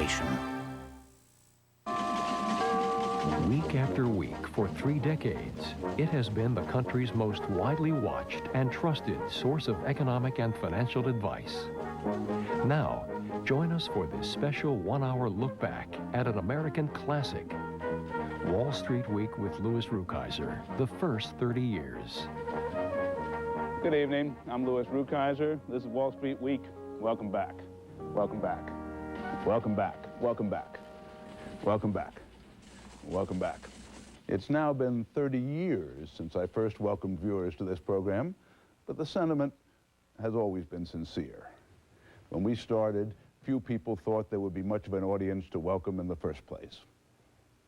nation. Week after week, for 3 decades, it has been the country's most widely watched and trusted source of economic and financial advice. Now, join us for this special 1-hour look back at an American classic, Wall Street Week with Louis Rukeyser, the first 30 years. Good evening. I'm Louis Rukeyser. This is Wall Street Week. Welcome back. Welcome back. Welcome back. Welcome back. Welcome back. Welcome back. It's now been 30 years since I first welcomed viewers to this program, but the sentiment has always been sincere. When we started, few people thought there would be much of an audience to welcome in the first place.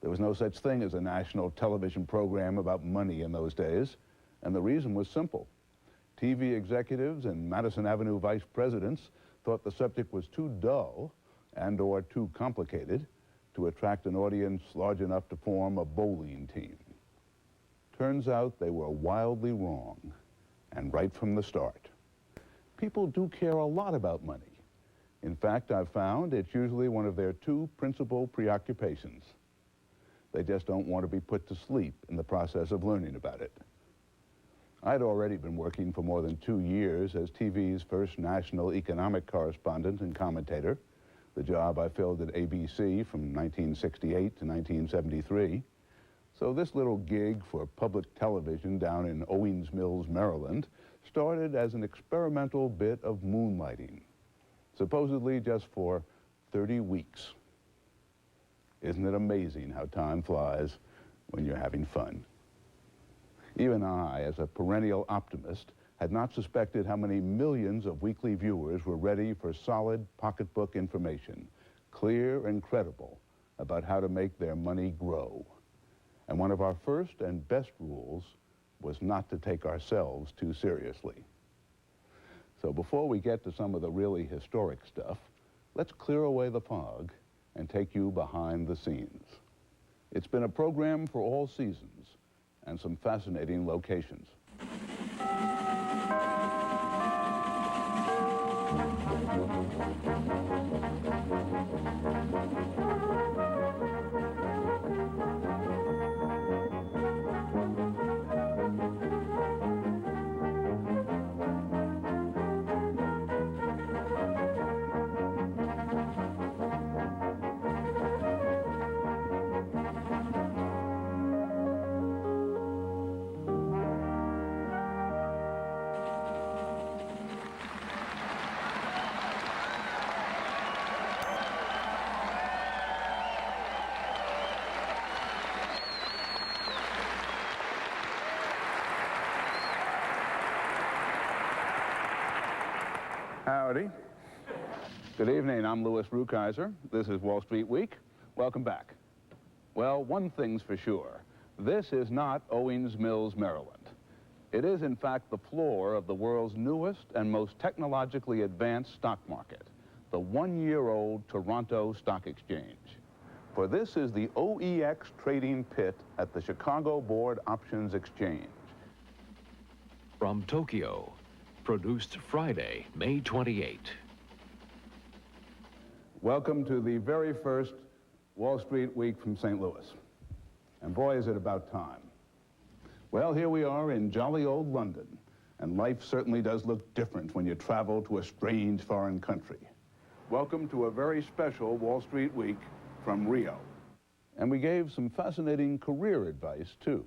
There was no such thing as a national television program about money in those days, and the reason was simple. TV executives and Madison Avenue vice presidents thought the subject was too dull and/or too complicated to attract an audience large enough to form a bowling team. Turns out they were wildly wrong, and right from the start. People do care a lot about money. In fact, I've found it's usually one of their 2 principal preoccupations. They just don't want to be put to sleep in the process of learning about it. I'd already been working for more than 2 years as TV's first national economic correspondent and commentator, the job I filled at ABC from 1968 to 1973. So this little gig for public television down in Owings Mills, Maryland, started as an experimental bit of moonlighting, supposedly just for 30 weeks. Isn't it amazing how time flies when you're having fun? Even I, as a perennial optimist, had not suspected how many millions of weekly viewers were ready for solid pocketbook information, clear and credible, about how to make their money grow. And one of our first and best rules was not to take ourselves too seriously. So before we get to some of the really historic stuff, let's clear away the fog and take you behind the scenes. It's been a program for all seasons and some fascinating locations. Howdy. Good evening, I'm Louis Rukeyser. This is Wall Street Week. Welcome back. Well, one thing's for sure. This is not Owings Mills, Maryland. It is, in fact, the floor of the world's newest and most technologically advanced stock market, the 1-year-old Toronto Stock Exchange. For this is the OEX trading pit at the Chicago Board Options Exchange. From Tokyo, produced Friday, May 28. Welcome to the very first Wall Street Week from St. Louis. And boy, is it about time. Well, here we are in jolly old London, and life certainly does look different when you travel to a strange foreign country. Welcome to a very special Wall Street Week from Rio. And we gave some fascinating career advice, too.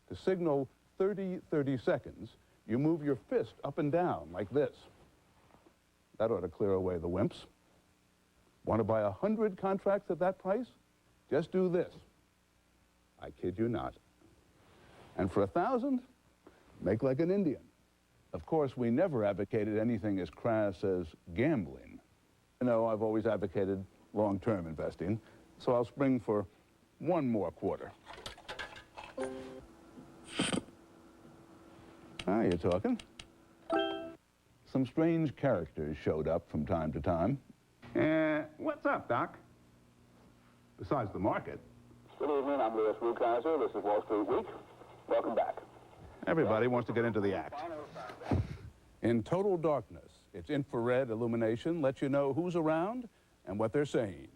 To signal 30 seconds, you move your fist up and down like this. That ought to clear away the wimps. Want to buy 100 contracts at that price? Just do this. I kid you not. And for 1,000, make like an Indian. Of course, we never advocated anything as crass as gambling. You know, I've always advocated long-term investing, so I'll spring for one more quarter. Now you're talking. Some strange characters showed up from time to time. What's up, Doc? Besides the market. Good evening, I'm Louis Rukeyser. This is Wall Street Week. Welcome back. Everybody wants to get into the act. In total darkness, its infrared illumination lets you know who's around and what they're saying.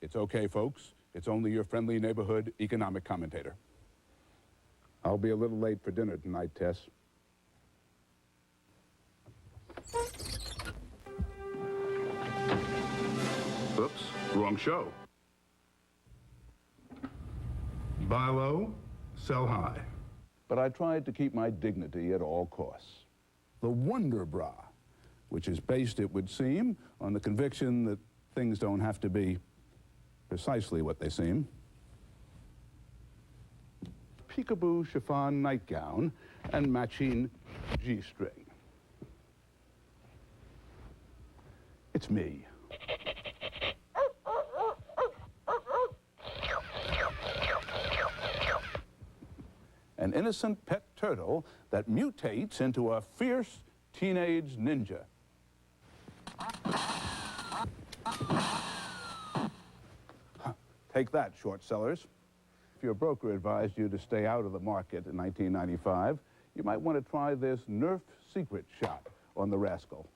It's okay, folks. It's only your friendly neighborhood economic commentator. I'll be a little late for dinner tonight, Tess. Oops, wrong show. Buy low, sell high. But I tried to keep my dignity at all costs. The Wonder Bra, which is based, it would seem, on the conviction that things don't have to be precisely what they seem. Peekaboo chiffon nightgown and matching G-string. It's me. An innocent pet turtle that mutates into a fierce teenage ninja. Take that, short sellers. If your broker advised you to stay out of the market in 1995, you might want to try this Nerf secret shot on the rascal.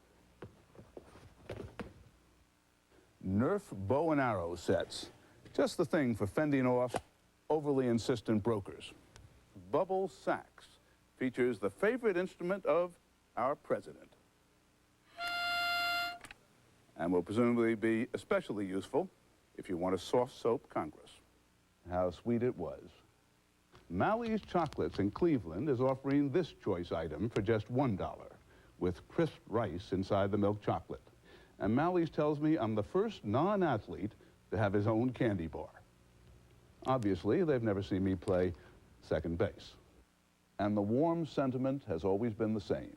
Nerf bow and arrow sets. Just the thing for fending off overly insistent brokers. Bubble Sacks features the favorite instrument of our president. And will presumably be especially useful if you want to soft soap Congress. How sweet it was. Mally's Chocolates in Cleveland is offering this choice item for just $1 with crisp rice inside the milk chocolate. And Mally's tells me I'm the first non-athlete to have his own candy bar. Obviously, they've never seen me play second base. And the warm sentiment has always been the same,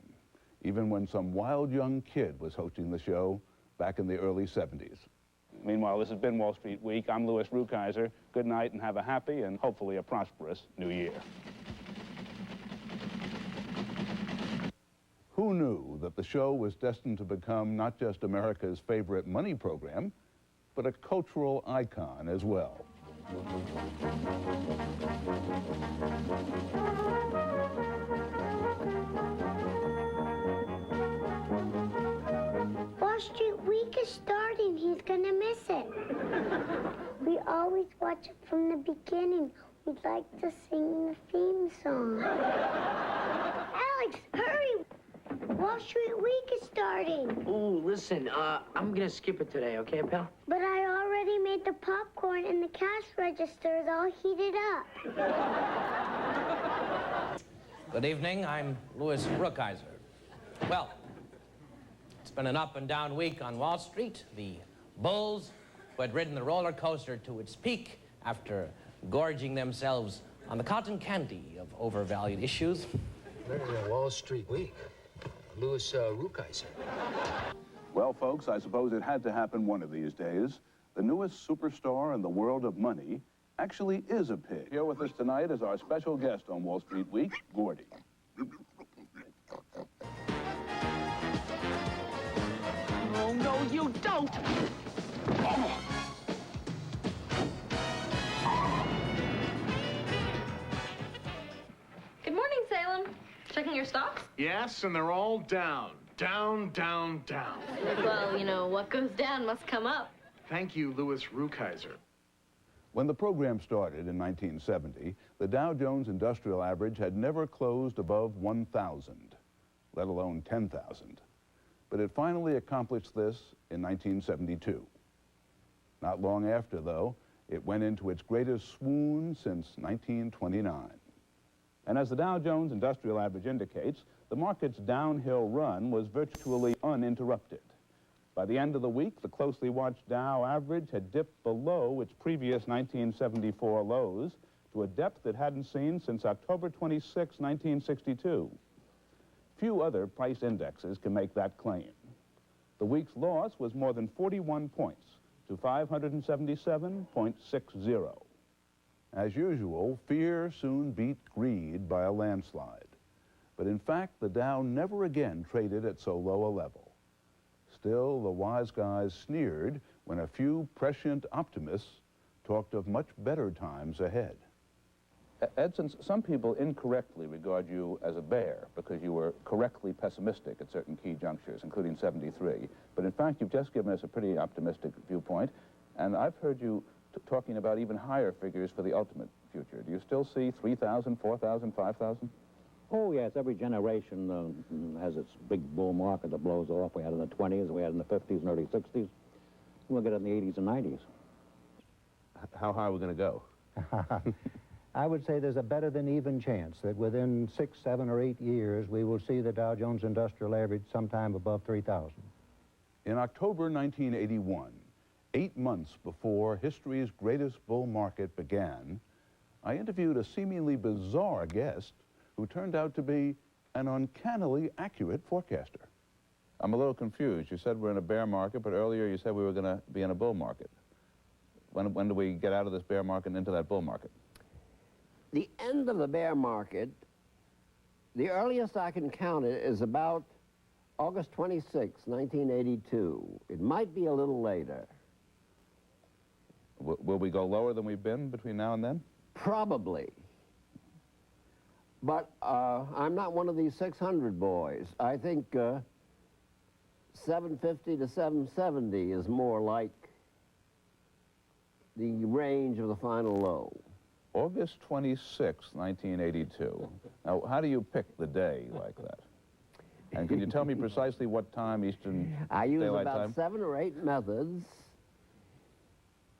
even when some wild young kid was hosting the show back in the early 70s. Meanwhile, this has been Wall Street Week. I'm Louis Rukeyser. Good night and have a happy and hopefully a prosperous new year. Who knew that the show was destined to become not just America's favorite money program, but a cultural icon as well? Wall Street Week is starting. He's gonna miss it. We always watch it from the beginning. We'd like to sing the theme song. Alex, hurry! Wall Street Week is starting. Ooh, listen, I'm gonna skip it today, okay, pal? But I already made the popcorn and the cash register is all heated up. Good evening, I'm Louis Rukeyser. Well, it's been an up and down week on Wall Street. The bulls, who had ridden the roller coaster to its peak after gorging themselves on the cotton candy of overvalued issues. Wall Street Week. Louis Rukeyser. Well, folks, I suppose it had to happen one of these days. The newest superstar in the world of money actually is a pig. Here with us tonight is our special guest on Wall Street Week, Gordy. Oh, no, you don't! Good morning, Salem. Checking your stocks? Yes, and they're all down. Down, down, down. Well, you know, what goes down must come up. Thank you, Louis Rukeyser. When the program started in 1970, the Dow Jones Industrial Average had never closed above 1,000, let alone 10,000. But it finally accomplished this in 1972. Not long after, though, it went into its greatest swoon since 1929. And as the Dow Jones Industrial Average indicates, the market's downhill run was virtually uninterrupted. By the end of the week, the closely watched Dow average had dipped below its previous 1974 lows to a depth it hadn't seen since October 26, 1962. Few other price indexes can make that claim. The week's loss was more than 41 points to 577.60. As usual, fear soon beat greed by a landslide. But in fact, the Dow never again traded at so low a level. Still, the wise guys sneered when a few prescient optimists talked of much better times ahead. Edson, some people incorrectly regard you as a bear because you were correctly pessimistic at certain key junctures, including 73. But in fact, you've just given us a pretty optimistic viewpoint, and I've heard you talking about even higher figures for the ultimate future. Do you still see 3,000, 4,000, 5,000? Oh, yes, every generation has its big bull market that blows off. We had it in the 20s, we had it in the 50s and early 60s. We'll get it in the 80s and 90s. How high are we going to go? I would say there's a better than even chance that within 6, 7, or 8 years, we will see the Dow Jones Industrial Average sometime above 3,000. In October 1981, 8 months before history's greatest bull market began, I interviewed a seemingly bizarre guest who turned out to be an uncannily accurate forecaster. I'm a little confused. You said we're in a bear market, but earlier you said we were going to be in a bull market. When do we get out of this bear market and into that bull market? The end of the bear market, the earliest I can count it is about August 26, 1982. It might be a little later. Will we go lower than we've been between now and then? Probably. But I'm not one of these 600 boys. I think 750 to 770 is more like the range of the final low. August 26, 1982. Now, how do you pick the day like that? And can you tell me precisely what time Eastern I use Daylight about Time? 7 or 8 methods.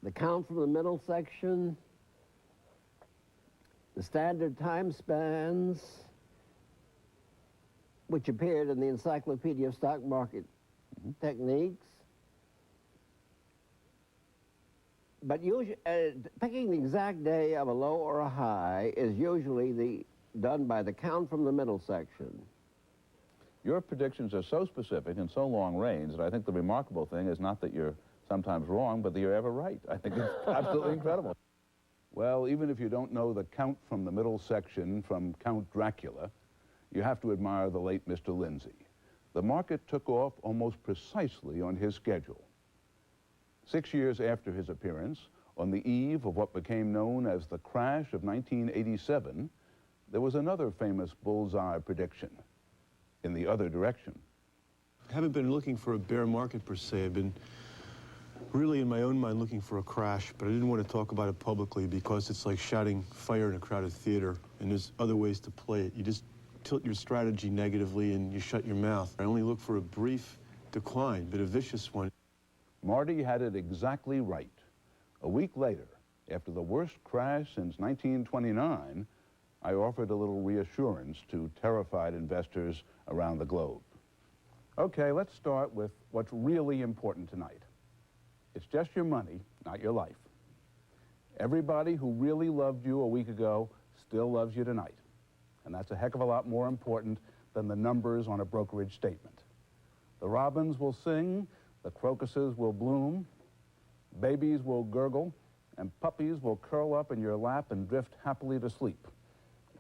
The count from the middle section, the standard time spans, which appeared in the Encyclopedia of Stock Market Techniques. But usually, picking the exact day of a low or a high is usually done by the count from the middle section. Your predictions are so specific and so long range that I think the remarkable thing is not that you're sometimes wrong, but that you're ever right. I think it's absolutely incredible. Well, even if you don't know the count from the middle section from Count Dracula, you have to admire the late Mr. Lindsay. The market took off almost precisely on his schedule. 6 years after his appearance, on the eve of what became known as the crash of 1987, there was another famous bullseye prediction in the other direction. I haven't been looking for a bear market per se. I've been really in my own mind looking for a crash, but I didn't want to talk about it publicly because it's like shouting fire in a crowded theater, and there's other ways to play it. You just tilt your strategy negatively and you shut your mouth. I only look for a brief decline, but a vicious one. Marty had it exactly right. A week later, after the worst crash since 1929, I offered a little reassurance to terrified investors around the globe. Okay, let's start with what's really important tonight. It's just your money, not your life. Everybody who really loved you a week ago still loves you tonight. And that's a heck of a lot more important than the numbers on a brokerage statement. The robins will sing, the crocuses will bloom, babies will gurgle, and puppies will curl up in your lap and drift happily to sleep,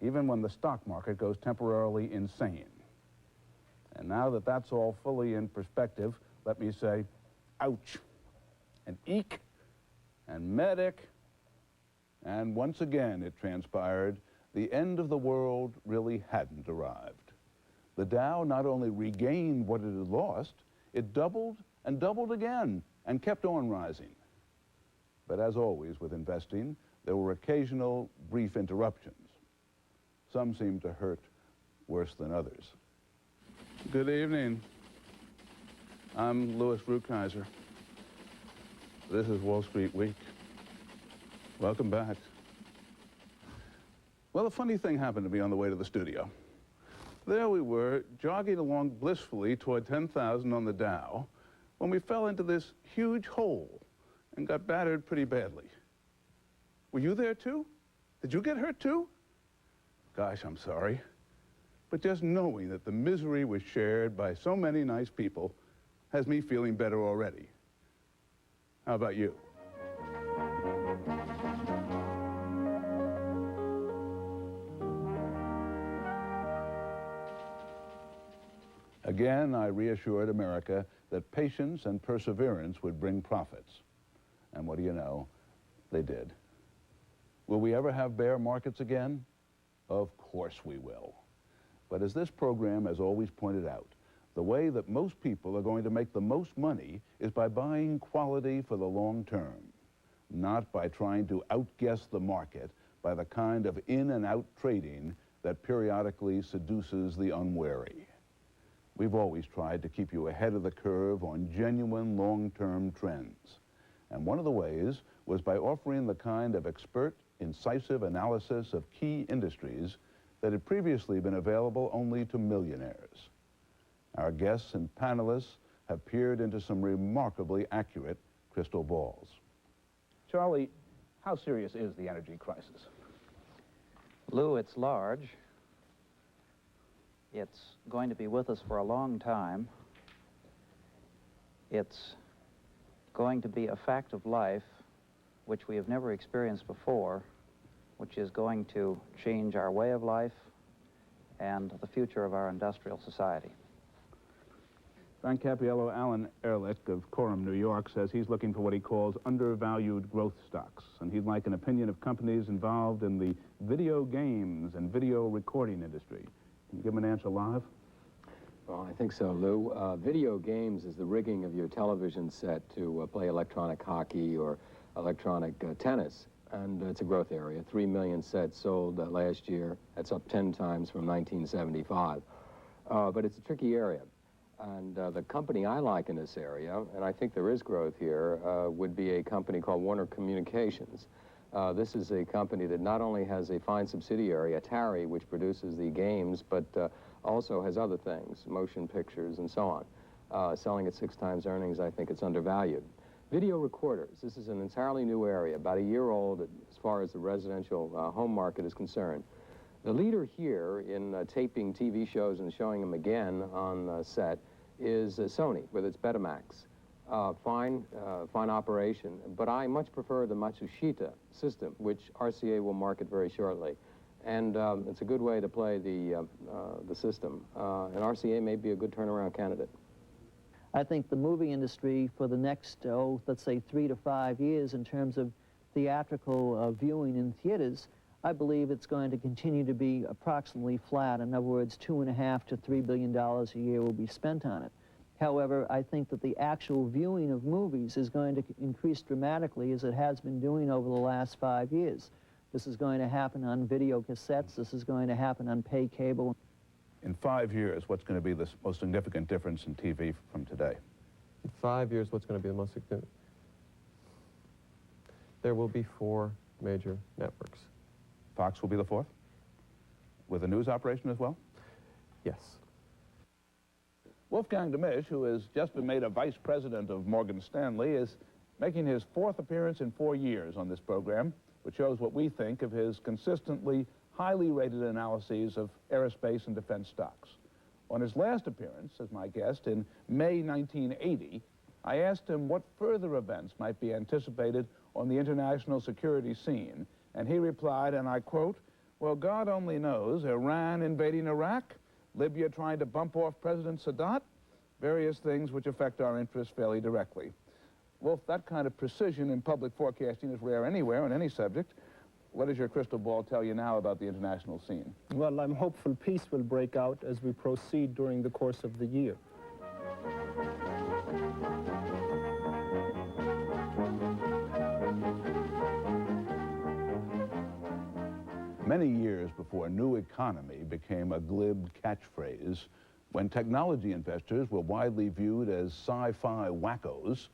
even when the stock market goes temporarily insane. And now that that's all fully in perspective, let me say, ouch, and eek, and medic, and once again it transpired, the end of the world really hadn't arrived. The Dow not only regained what it had lost, it doubled and doubled again and kept on rising. But as always with investing, there were occasional brief interruptions. Some seemed to hurt worse than others. Good evening. I'm Louis Rukeyser. This is Wall Street Week. Welcome back. Well, a funny thing happened to me on the way to the studio. There we were, jogging along blissfully toward 10,000 on the Dow, when we fell into this huge hole and got battered pretty badly. Were you there too? Did you get hurt too? Gosh, I'm sorry. But just knowing that the misery was shared by so many nice people has me feeling better already. How about you? Again, I reassured America that patience and perseverance would bring profits. And what do you know? They did. Will we ever have bear markets again? Of course we will. But as this program has always pointed out, the way that most people are going to make the most money is by buying quality for the long term, not by trying to outguess the market by the kind of in and out trading that periodically seduces the unwary. We've always tried to keep you ahead of the curve on genuine long-term trends. And one of the ways was by offering the kind of expert, incisive analysis of key industries that had previously been available only to millionaires. Our guests and panelists have peered into some remarkably accurate crystal balls. Charlie, how serious is the energy crisis? Lou, it's large. It's going to be with us for a long time. It's going to be a fact of life which we have never experienced before, which is going to change our way of life and the future of our industrial society. Frank Cappiello, Alan Ehrlich of Coram, New York, says he's looking for what he calls undervalued growth stocks, and he'd like an opinion of companies involved in the video games and video recording industry. Can you give him an answer live? Well, I think so, Lou. Video games is the rigging of your television set to play electronic hockey or electronic tennis, and it's a growth area. 3 million sets sold last year. That's up 10 times from 1975. But it's a tricky area. And the company I like in this area, and I think there is growth here, would be a company called Warner Communications. This is a company that not only has a fine subsidiary, Atari, which produces the games, but also has other things, motion pictures and so on. Selling at 6 times earnings, I think it's undervalued. Video recorders, this is an entirely new area, about a year old as far as the residential home market is concerned. The leader here in taping TV shows and showing them again on set is Sony with its Betamax. Fine operation, but I much prefer the Matsushita system, which RCA will market very shortly. And it's a good way to play the system. And RCA may be a good turnaround candidate. I think the movie industry for the next, let's say 3 to 5 years in terms of theatrical viewing in theaters, I believe it's going to continue to be approximately flat. In other words, $2.5 to $3 billion a year will be spent on it. However, I think that the actual viewing of movies is going to increase dramatically as it has been doing over the last 5 years. This is going to happen on video cassettes. This is going to happen on pay cable. In 5 years, what's going to be the most significant difference in TV from today? In 5 years, what's going to be the most significant? There will be 4 major networks. Fox will be the 4th? With a news operation as well? Yes. Wolfgang Demisch, who has just been made a vice president of Morgan Stanley, is making his 4th appearance in 4 years on this program, which shows what we think of his consistently highly rated analyses of aerospace and defense stocks. On his last appearance as my guest in May 1980, I asked him what further events might be anticipated on the international security scene, and he replied, and I quote, "Well, God only knows, Iran invading Iraq, Libya trying to bump off President Sadat, various things which affect our interests fairly directly." Wolf, that kind of precision in public forecasting is rare anywhere on any subject. What does your crystal ball tell you now about the international scene? Well, I'm hopeful peace will break out as we proceed during the course of the year. Many years before new economy became a glib catchphrase, when technology investors were widely viewed as sci-fi wackos,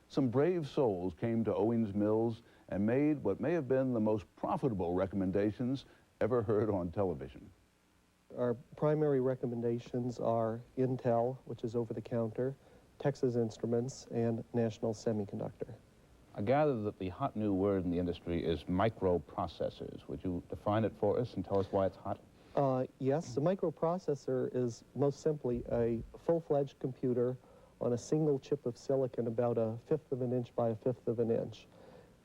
some brave souls came to Owings Mills and made what may have been the most profitable recommendations ever heard on television. Our primary recommendations are Intel, which is over-the-counter, Texas Instruments, and National Semiconductor. I gather that the hot new word in the industry is microprocessors. Would you define it for us and tell us why it's hot? Yes, a microprocessor is most simply a full-fledged computer on a single chip of silicon about 1/5 of an inch by 1/5 of an inch.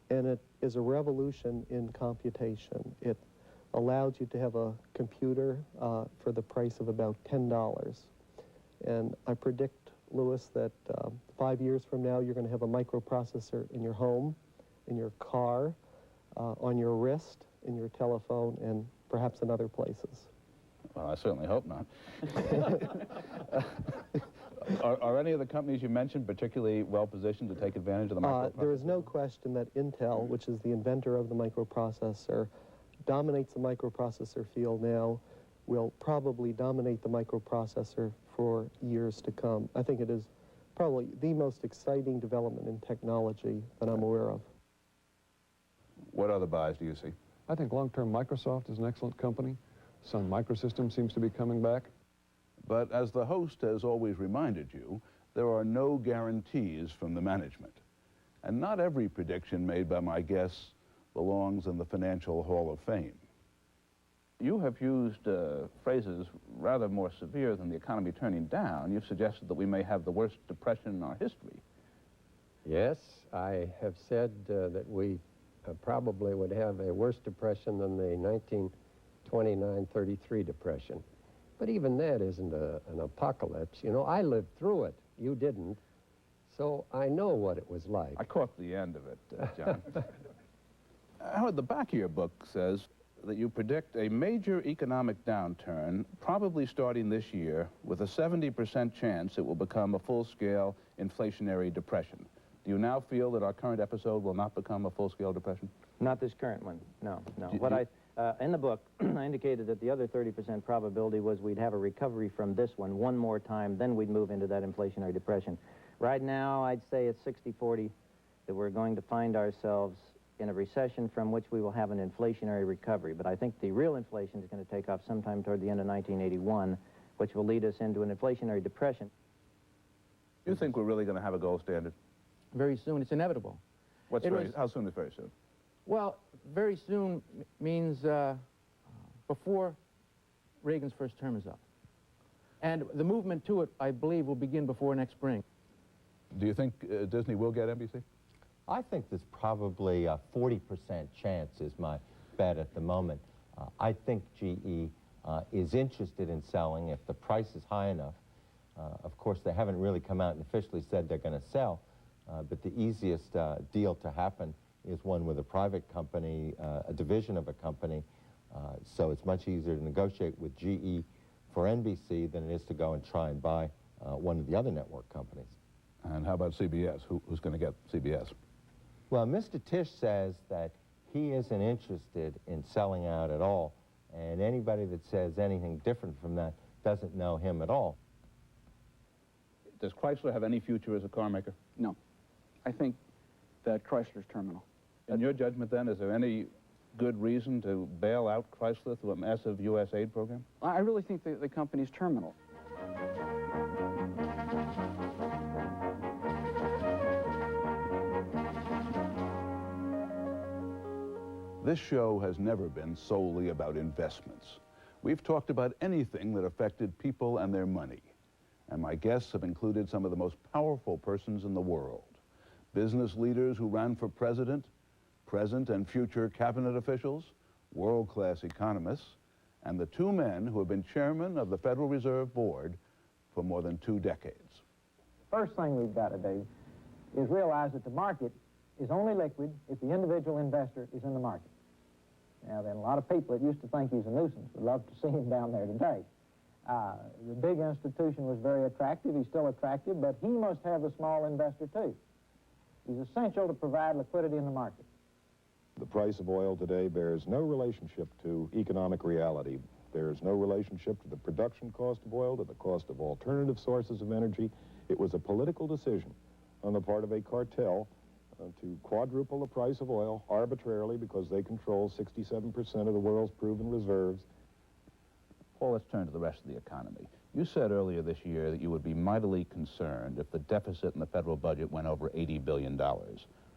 And it is a revolution in computation. It allows you to have a computer for the price of about $10. And I predict, Louis, that 5 years from now, you're going to have a microprocessor in your home, in your car, on your wrist, in your telephone, and perhaps in other places. Well, I certainly hope not. Are any of the companies you mentioned particularly well-positioned to take advantage of the microprocessor? There is no question that Intel, which is the inventor of the microprocessor, dominates the microprocessor field now, will probably dominate the microprocessor for years to come. I think it is probably the most exciting development in technology that I'm aware of. What other buys do you see? I think long-term Microsoft is an excellent company. Sun Microsystems seems to be coming back. But as the host has always reminded you, there are no guarantees from the management. And not every prediction made by my guests belongs in the Financial Hall of Fame. You have used phrases rather more severe than the economy turning down. You've suggested that we may have the worst depression in our history. Yes, I have said that we probably would have a worse depression than the 1929-33 depression. But even that isn't an apocalypse. You know, I lived through it. You didn't. So I know what it was like. I caught the end of it, John. Howard, the back of your book says that you predict a major economic downturn, probably starting this year, with a 70% chance it will become a full-scale inflationary depression. Do you now feel that our current episode will not become a full-scale depression? Not this current one, no. In the book, I indicated that the other 30% probability was we'd have a recovery from this one more time, then we'd move into that inflationary depression. Right now, I'd say it's 60-40 that we're going to find ourselves in a recession from which we will have an inflationary recovery. But I think the real inflation is going to take off sometime toward the end of 1981, which will lead us into an inflationary depression. Do you think we're really going to have a gold standard? Very soon. It's inevitable. How soon is very soon? Well, very soon means before Reagan's first term is up. And the movement to it, I believe, will begin before next spring. Do you think Disney will get NBC? I think there's probably a 40% chance is my bet at the moment. I think GE is interested in selling if the price is high enough. Of course, they haven't really come out and officially said they're going to sell, but the easiest deal to happen is one with a private company, a division of a company, so it's much easier to negotiate with GE for NBC than it is to go and try and buy one of the other network companies. And how about CBS? Who's going to get CBS? Well, Mr. Tisch says that he isn't interested in selling out at all, and anybody that says anything different from that doesn't know him at all. Does Chrysler have any future as a car maker? No. I think that Chrysler's terminal. In your judgment, then, is there any good reason to bail out Chrysler through a massive U.S. aid program? I really think the company's terminal. This show has never been solely about investments. We've talked about anything that affected people and their money. And my guests have included some of the most powerful persons in the world. Business leaders who ran for president, present and future cabinet officials, world-class economists, and the two men who have been chairman of the Federal Reserve Board for more than 2 decades. First thing we've got to do is realize that the market is only liquid if the individual investor is in the market. Now then, a lot of people that used to think he's a nuisance would love to see him down there today. The big institution was very attractive. He's still attractive, but he must have a small investor too. He's essential to provide liquidity in the market. The price of oil today bears no relationship to economic reality. There's no relationship to the production cost of oil, to the cost of alternative sources of energy. It was a political decision on the part of a cartel to quadruple the price of oil arbitrarily because they control 67% of the world's proven reserves. Paul, let's turn to the rest of the economy. You said earlier this year that you would be mightily concerned if the deficit in the federal budget went over $80 billion.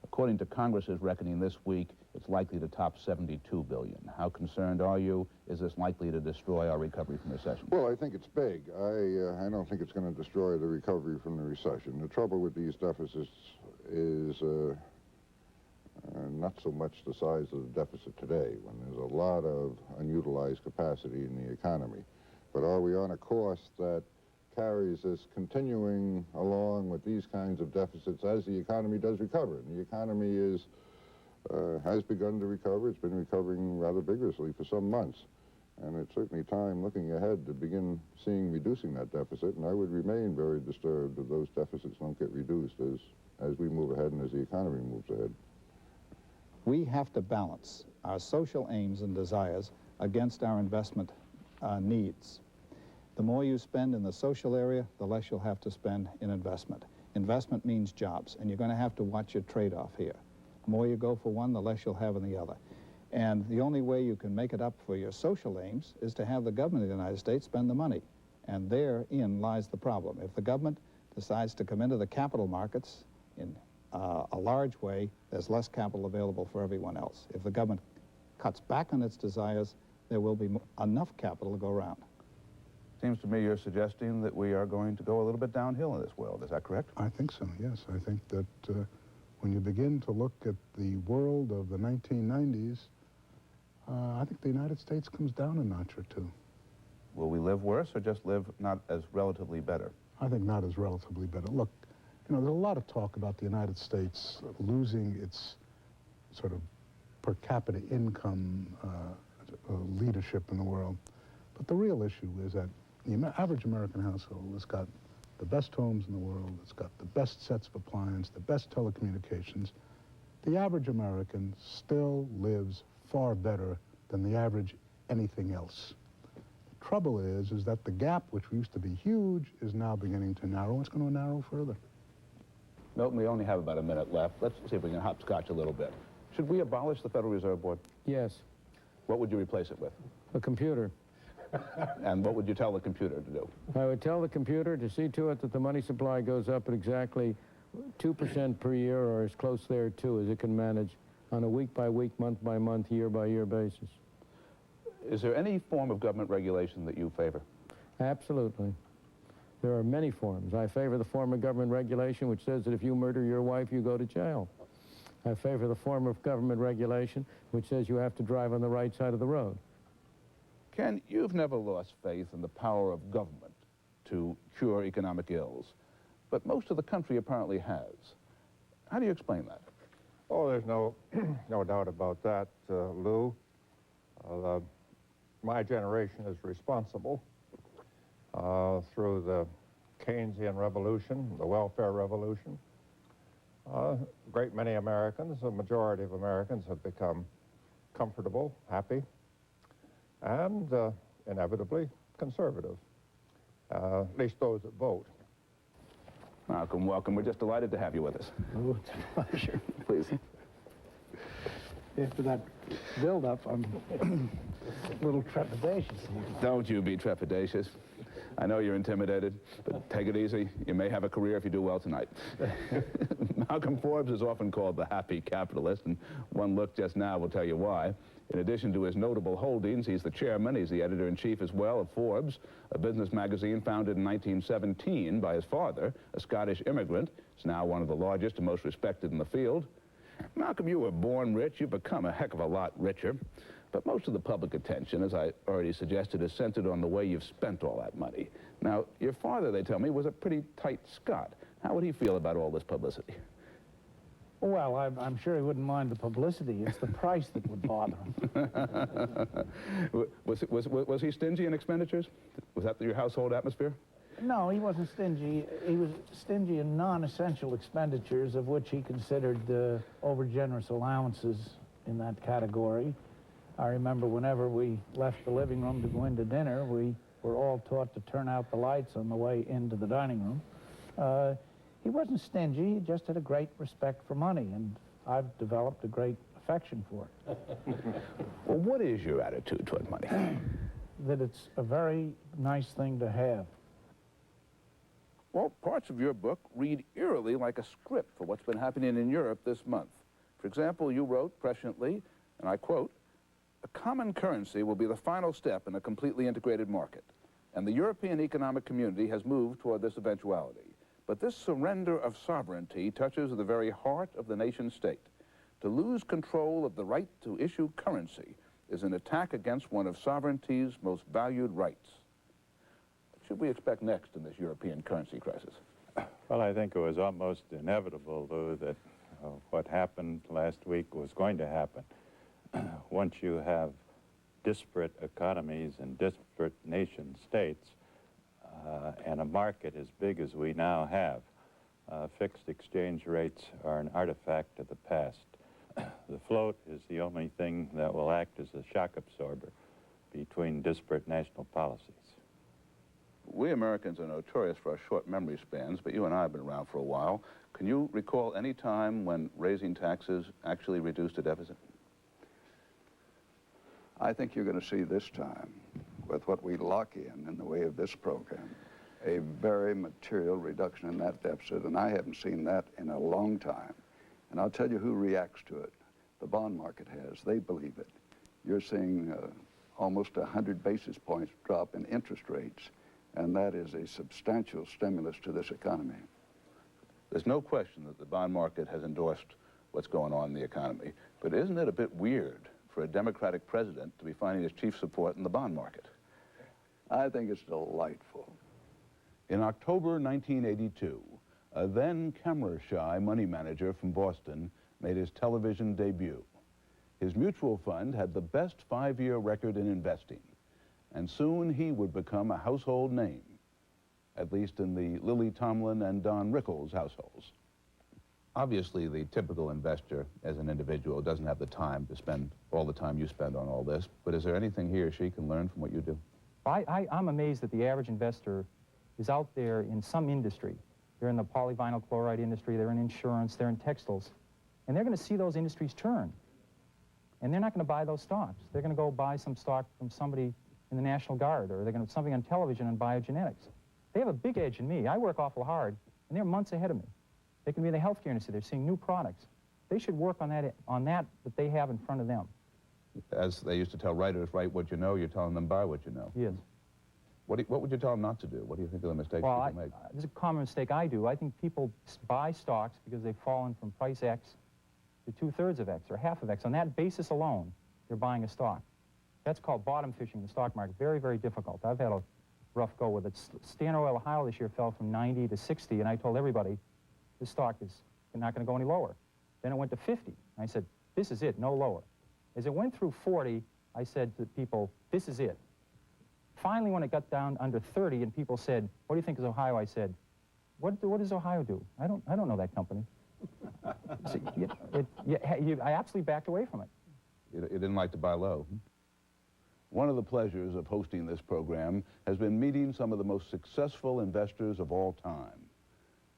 According to Congress's reckoning this week, it's likely to top $72 billion. How concerned are you? Is this likely to destroy our recovery from recession? Well, I think it's big. I don't think it's going to destroy the recovery from the recession. The trouble with these deficits is not so much the size of the deficit today, when there's a lot of unutilized capacity in the economy. But are we on a course that carries us continuing along with these kinds of deficits as the economy does recover? And the economy is has begun to recover. It's been recovering rather vigorously for some months. And it's certainly time looking ahead to begin seeing reducing that deficit, and I would remain very disturbed if those deficits don't get reduced as we move ahead and as the economy moves ahead. We have to balance our social aims and desires against our investment needs. The more you spend in the social area, the less you'll have to spend in investment. Investment means jobs, and you're going to have to watch your trade-off here. The more you go for one, the less you'll have in the other. And the only way you can make it up for your social aims is to have the government of the United States spend the money. And therein lies the problem. If the government decides to come into the capital markets in a large way, there's less capital available for everyone else. If the government cuts back on its desires, there will be enough capital to go around. Seems to me you're suggesting that we are going to go a little bit downhill in this world. Is that correct? I think so, yes. I think that when you begin to look at the world of the 1990s, I think the United States comes down a notch or two. Will we live worse or just live not as relatively better? I think not as relatively better. Look, you know, there's a lot of talk about the United States losing its sort of per capita income leadership in the world. But the real issue is that the average American household has got the best homes in the world, it's got the best sets of appliances, the best telecommunications. The average American still lives far better than the average anything else. The trouble is that the gap, which used to be huge, is now beginning to narrow. It's going to narrow further. Milton, we only have about a minute left. Let's see if we can hopscotch a little bit. Should we abolish the Federal Reserve Board? Yes. What would you replace it with? A computer. And what would you tell the computer to do? I would tell the computer to see to it that the money supply goes up at exactly 2% per year, or as close there to as it can manage, on a week-by-week, month-by-month, year-by-year basis. Is there any form of government regulation that you favor? Absolutely. There are many forms. I favor the form of government regulation which says that if you murder your wife, you go to jail. I favor the form of government regulation which says you have to drive on the right side of the road. Ken, you've never lost faith in the power of government to cure economic ills, but most of the country apparently has. How do you explain that? Oh, there's no doubt about that, Lou. My generation is responsible through the Keynesian revolution, the welfare revolution. A great many Americans, a majority of Americans, have become comfortable, happy, and inevitably conservative, at least those that vote. Malcolm, welcome. We're just delighted to have you with us. Oh, it's a pleasure. Please. After that build-up, I'm a little trepidatious. Don't you be trepidatious. I know you're intimidated, but take it easy. You may have a career if you do well tonight. Malcolm Forbes is often called the happy capitalist, and one look just now will tell you why. In addition to his notable holdings, he's the chairman, he's the editor-in-chief as well of Forbes, a business magazine founded in 1917 by his father, a Scottish immigrant. It's now one of the largest and most respected in the field. Malcolm, you were born rich, you've become a heck of a lot richer. But most of the public attention, as I already suggested, is centered on the way you've spent all that money. Now, your father, they tell me, was a pretty tight Scot. How would he feel about all this publicity? Well, I'm sure he wouldn't mind the publicity. It's the price that would bother him. Was he stingy in expenditures? Was that your household atmosphere? No, he wasn't stingy. He was stingy in non-essential expenditures, of which he considered over-generous allowances in that category. I remember whenever we left the living room to go into dinner, we were all taught to turn out the lights on the way into the dining room. He wasn't stingy, he just had a great respect for money, and I've developed a great affection for it. Well, what is your attitude toward money? That it's a very nice thing to have. Well, parts of your book read eerily like a script for what's been happening in Europe this month. For example, you wrote presciently, and I quote, "A common currency will be the final step in a completely integrated market, and the European economic community has moved toward this eventuality. But this surrender of sovereignty touches the very heart of the nation state. To lose control of the right to issue currency is an attack against one of sovereignty's most valued rights." What should we expect next in this European currency crisis? Well, I think it was almost inevitable, Lou, that what happened last week was going to happen. Once you have disparate economies and disparate nation states and a market as big as we now have, fixed exchange rates are an artifact of the past. The float is the only thing that will act as a shock absorber between disparate national policies. We Americans are notorious for our short memory spans, but you and I have been around for a while. Can you recall any time when raising taxes actually reduced a deficit? I think you're going to see this time, with what we lock in the way of this program, a very material reduction in that deficit, and I haven't seen that in a long time. And I'll tell you who reacts to it. The bond market has. They believe it. You're seeing almost 100 basis points drop in interest rates, and that is a substantial stimulus to this economy. There's no question that the bond market has endorsed what's going on in the economy, but isn't it a bit weird for a Democratic president to be finding his chief support in the bond market? I think it's delightful. In October 1982, a then camera-shy money manager from Boston made his television debut. His mutual fund had the best 5-year record in investing, and soon he would become a household name, at least in the Lily Tomlin and Don Rickles households. Obviously, the typical investor, as an individual, doesn't have the time to spend all the time you spend on all this, but is there anything he or she can learn from what you do? I'm amazed that the average investor is out there in some industry. They're in the polyvinyl chloride industry, they're in insurance, they're in textiles, and they're going to see those industries turn. And they're not going to buy those stocks. They're going to go buy some stock from somebody in the National Guard, or they're going to something on television on biogenetics. They have a big edge in me. I work awful hard, and they're months ahead of me. They can be in the healthcare industry. They're seeing new products. They should work on that they have in front of them. As they used to tell writers, write what you know, you're telling them buy what you know. Yes. What would you tell them not to do? What do you think are the mistakes Well, people make? This is a common mistake I do. I think people buy stocks because they've fallen from price X to 2/3 of X or half of X. On that basis alone, they're buying a stock. That's called bottom fishing in the stock market. Very, very difficult. I've had a rough go with it. Standard Oil Ohio this year fell from 90 to 60, and I told everybody, this stock is not going to go any lower. Then it went to 50. I said, this is it, no lower. As it went through 40, I said to people, this is it. Finally, when it got down under 30 and people said, what do you think is Ohio? I said, what does Ohio do? I don't know that company. So, I absolutely backed away from it. You didn't like to buy low. One of the pleasures of hosting this program has been meeting some of the most successful investors of all time.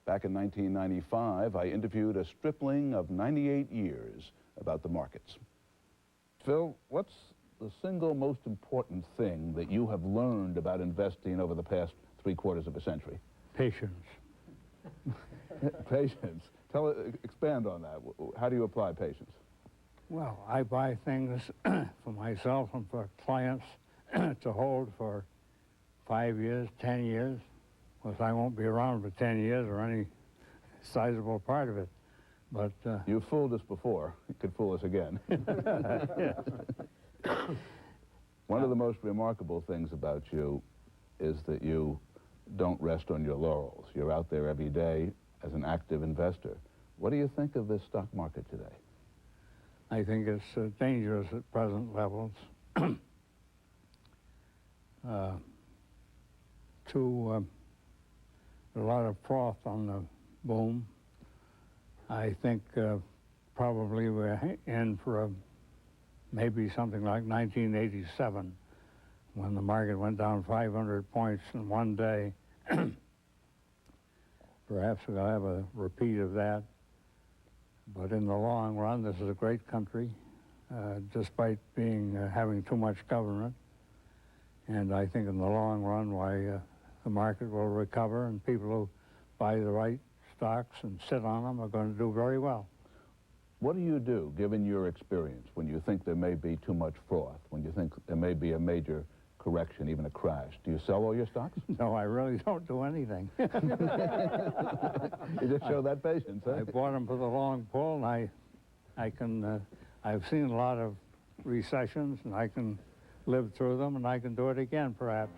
Back in 1995, I interviewed a stripling of 98 years about the markets. Phil, what's the single most important thing that you have learned about investing over the past 3/4 of a century? Patience. Patience. Expand on that. How do you apply patience? Well, I buy things for myself and for clients to hold for 5 years, 10 years, because I won't be around for 10 years or any sizable part of it. But you fooled us before. You could fool us again. Yes. One of the most remarkable things about you is that you don't rest on your laurels. You're out there every day as an active investor. What do you think of this stock market today? I think it's dangerous at present levels. A lot of froth on the boom. I think probably we're in for maybe something like 1987, when the market went down 500 points in one day. Perhaps we'll have a repeat of that. But in the long run, this is a great country, despite having too much government. And I think in the long run, the market will recover, and people who buy the right stocks and sit on them are going to do very well. What do you do, given your experience, when you think there may be too much froth, when you think there may be a major correction, even a crash? Do you sell all your stocks? No, I really don't do anything. You just show that patience, huh? I bought them for the long pull, and I've seen a lot of recessions, and I can live through them, and I can do it again, perhaps.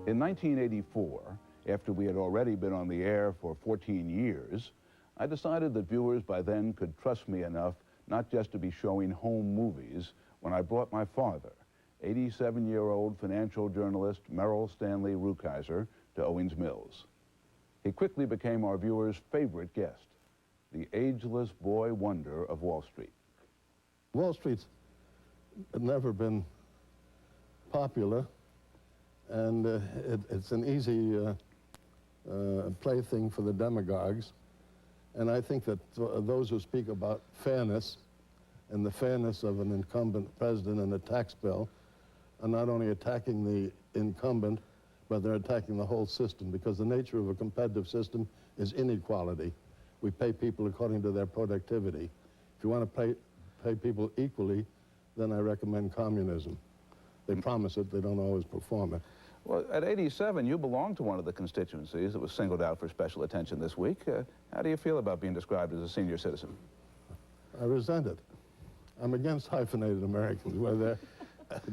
In 1984, after we had already been on the air for 14 years, I decided that viewers by then could trust me enough not just to be showing home movies when I brought my father, 87-year-old financial journalist Merrill Stanley Rukeyser, to Owings Mills. He quickly became our viewers' favorite guest, the ageless boy wonder of Wall Street. Wall Street's never been popular, and it's an easy plaything for the demagogues. And I think that those who speak about fairness and the fairness of an incumbent president and a tax bill are not only attacking the incumbent, but they're attacking the whole system, because the nature of a competitive system is inequality. We pay people according to their productivity. If you want to pay people equally, then I recommend communism. They promise it, they don't always perform it. Well, at 87, you belong to one of the constituencies that was singled out for special attention this week. How do you feel about being described as a senior citizen? I resent it. I'm against hyphenated Americans, whether they're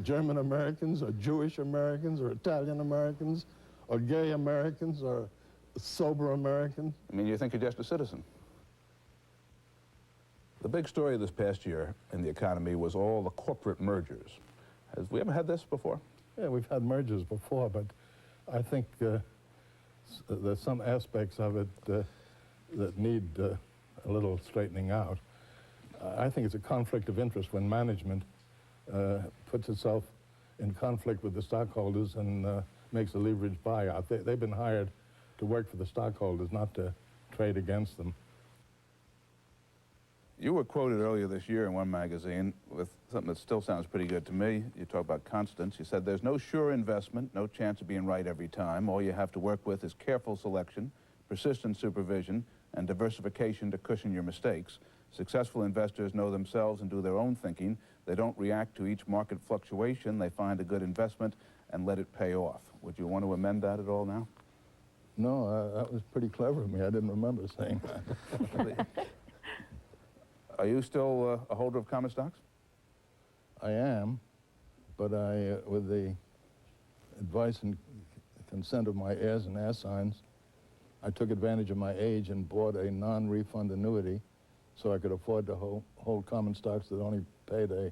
German Americans or Jewish Americans or Italian Americans or gay Americans or sober Americans. I mean, you think you're just a citizen. The big story this past year in the economy was all the corporate mergers. Have we ever had this before? Yeah, we've had mergers before, but I think there's some aspects of it that need a little straightening out. I think it's a conflict of interest when management puts itself in conflict with the stockholders and makes a leverage buyout. They've been hired to work for the stockholders, not to trade against them. You were quoted earlier this year in one magazine with something that still sounds pretty good to me. You talk about constants. You said, there's no sure investment, no chance of being right every time. All you have to work with is careful selection, persistent supervision, and diversification to cushion your mistakes. Successful investors know themselves and do their own thinking. They don't react to each market fluctuation. They find a good investment and let it pay off. Would you want to amend that at all now? No, that was pretty clever of me. I didn't remember saying that. Are you still a holder of common stocks? I am, but with the advice and consent of my heirs and assigns, I took advantage of my age and bought a non-refund annuity so I could afford to hold common stocks that only paid a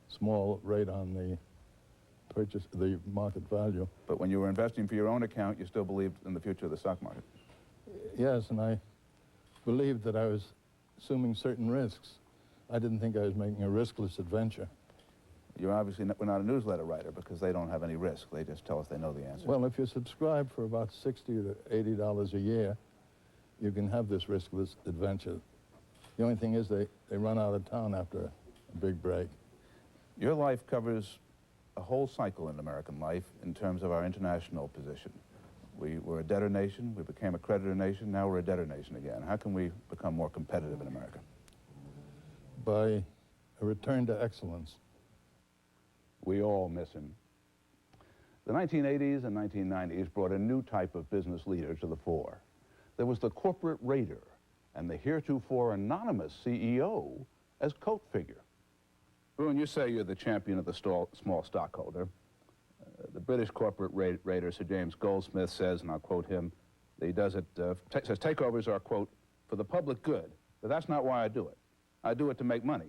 small rate on the the market value. But when you were investing for your own account, you still believed in the future of the stock market? Yes, and I believed that I was assuming certain risks. I didn't think I was making a riskless adventure. You're obviously we're not a newsletter writer because they don't have any risk. They just tell us they know the answer. Well, if you subscribe for about $60 to $80 a year, you can have this riskless adventure. The only thing is they run out of town after a big break. Your life covers a whole cycle in American life in terms of our international position. We were a debtor nation, we became a creditor nation, now we're a debtor nation again. How can we become more competitive in America? By a return to excellence. We all miss him. The 1980s and 1990s brought a new type of business leader to the fore. There was the corporate raider and the heretofore anonymous CEO as coat figure. Boone, you say you're the champion of the small stockholder. The British corporate raider, Sir James Goldsmith, says, and I'll quote him, that he does it, says takeovers are, quote, for the public good, but that's not why I do it. I do it to make money.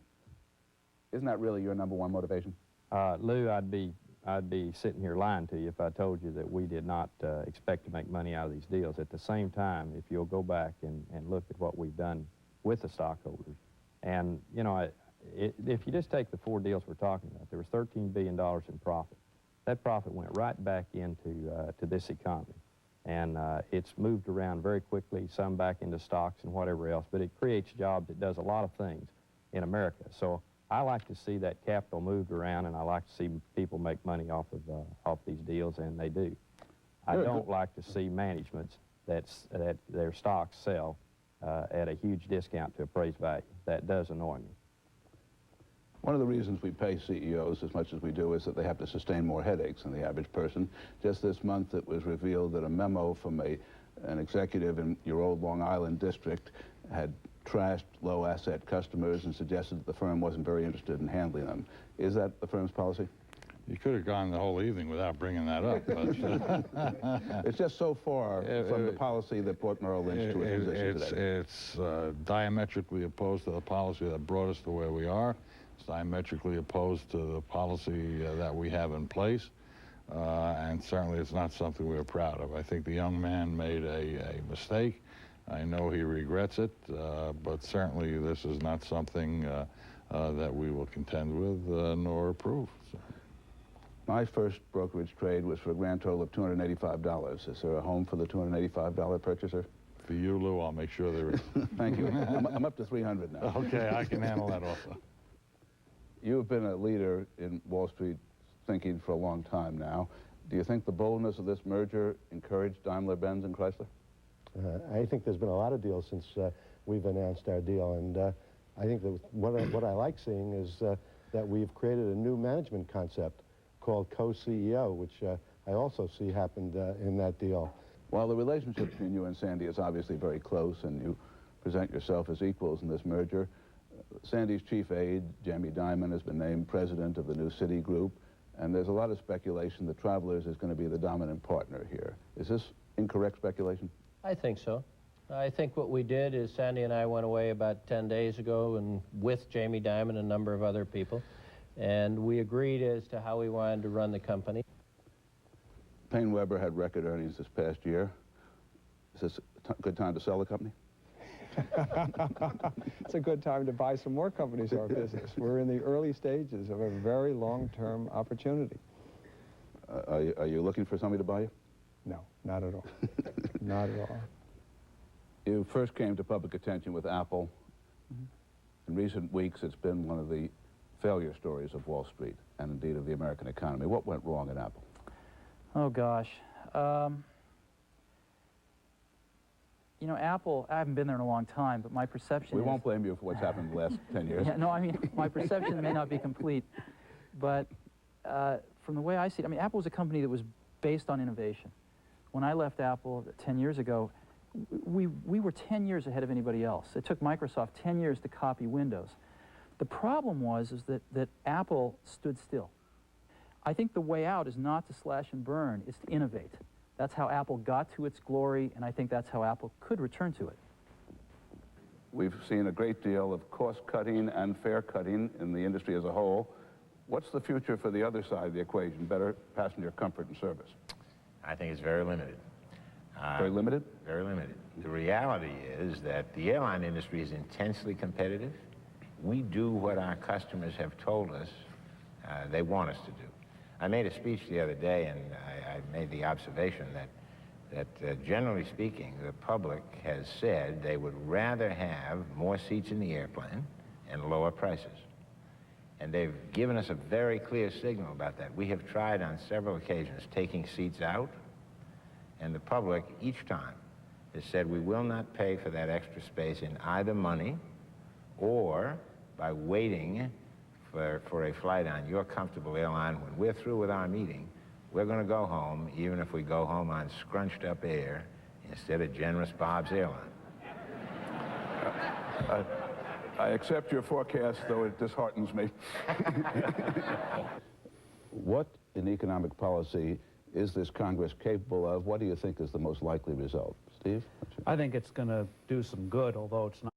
Isn't that really your #1 motivation? Lou, I'd be sitting here lying to you if I told you that we did not expect to make money out of these deals. At the same time, if you'll go back and look at what we've done with the stockholders, and, you know, if you just take the 4 deals we're talking about, there was $13 billion in profit. That profit went right back into to this economy. And it's moved around very quickly, some back into stocks and whatever else, but it creates jobs. It does a lot of things in America. So I like to see that capital moved around, and I like to see people make money off these deals, and they do. I don't like to see managements that their stocks sell at a huge discount to appraised value. That does annoy me. One of the reasons we pay CEOs as much as we do is that they have to sustain more headaches than the average person. Just this month it was revealed that a memo from an executive in your old Long Island district had trashed low asset customers and suggested that the firm wasn't very interested in handling them. Is that the firm's policy? You could have gone the whole evening without bringing that up. But, it's just so far from the policy that brought Merrill Lynch to its position today. It's diametrically opposed to the policy that brought us to where we are. It's diametrically opposed to the policy that we have in place. And certainly it's not something we're proud of. I think the young man made a mistake. I know he regrets it, but certainly this is not something that we will contend with nor approve. So. My first brokerage trade was for a grand total of $285. Is there a home for the $285 purchaser? For you, Lou, I'll make sure there is. Thank you. I'm up to 300 now. Okay, I can handle that also. You've been a leader in Wall Street thinking for a long time now. Do you think the boldness of this merger encouraged Daimler-Benz and Chrysler? I think there's been a lot of deals since we've announced our deal, and I think that what I like seeing is that we've created a new management concept called co-CEO, which I also see happened in that deal. While the relationship between you and Sandy is obviously very close, and you present yourself as equals in this merger, Sandy's chief aide, Jamie Dimon, has been named president of the new Citi Group, and there's a lot of speculation that Travelers is going to be the dominant partner here. Is this incorrect speculation? I think so. I think what we did is Sandy and I went away about 10 days ago and with Jamie Dimon and a number of other people, and we agreed as to how we wanted to run the company. Payne Weber had record earnings this past year. Is this a good time to sell the company? It's a good time to buy some more companies in our business. We're in the early stages of a very long-term opportunity. Are you looking for somebody to buy you? No, not at all. Not at all. You first came to public attention with Apple. In recent weeks, it's been one of the failure stories of Wall Street and indeed of the American economy. What went wrong at Apple? Oh, gosh. You know, Apple, I haven't been there in a long time, but my perception We won't blame you for what's happened in the last 10 years. Yeah, no, I mean, my perception may not be complete, but from the way I see it, I mean, Apple was a company that was based on innovation. When I left Apple 10 years ago, we were 10 years ahead of anybody else. It took Microsoft 10 years to copy Windows. The problem was that Apple stood still. I think the way out is not to slash and burn, it's to innovate. That's how Apple got to its glory, and I think that's how Apple could return to it. We've seen a great deal of cost-cutting and fare-cutting in the industry as a whole. What's the future for the other side of the equation, better passenger comfort and service? I think it's very limited. Very limited? Very limited. The reality is that the airline industry is intensely competitive. We do what our customers have told us they want us to do. I made a speech the other day, and I made the observation that generally speaking, the public has said they would rather have more seats in the airplane and lower prices. And they've given us a very clear signal about that. We have tried on several occasions taking seats out, and the public each time has said we will not pay for that extra space in either money or by waiting for a flight on your comfortable airline. When we're through with our meeting, we're going to go home, even if we go home on scrunched up air instead of generous Bob's airline. I accept your forecast, though it disheartens me. What in economic policy is this Congress capable of? What do you think is the most likely result? Steve? I think it's going to do some good, although it's not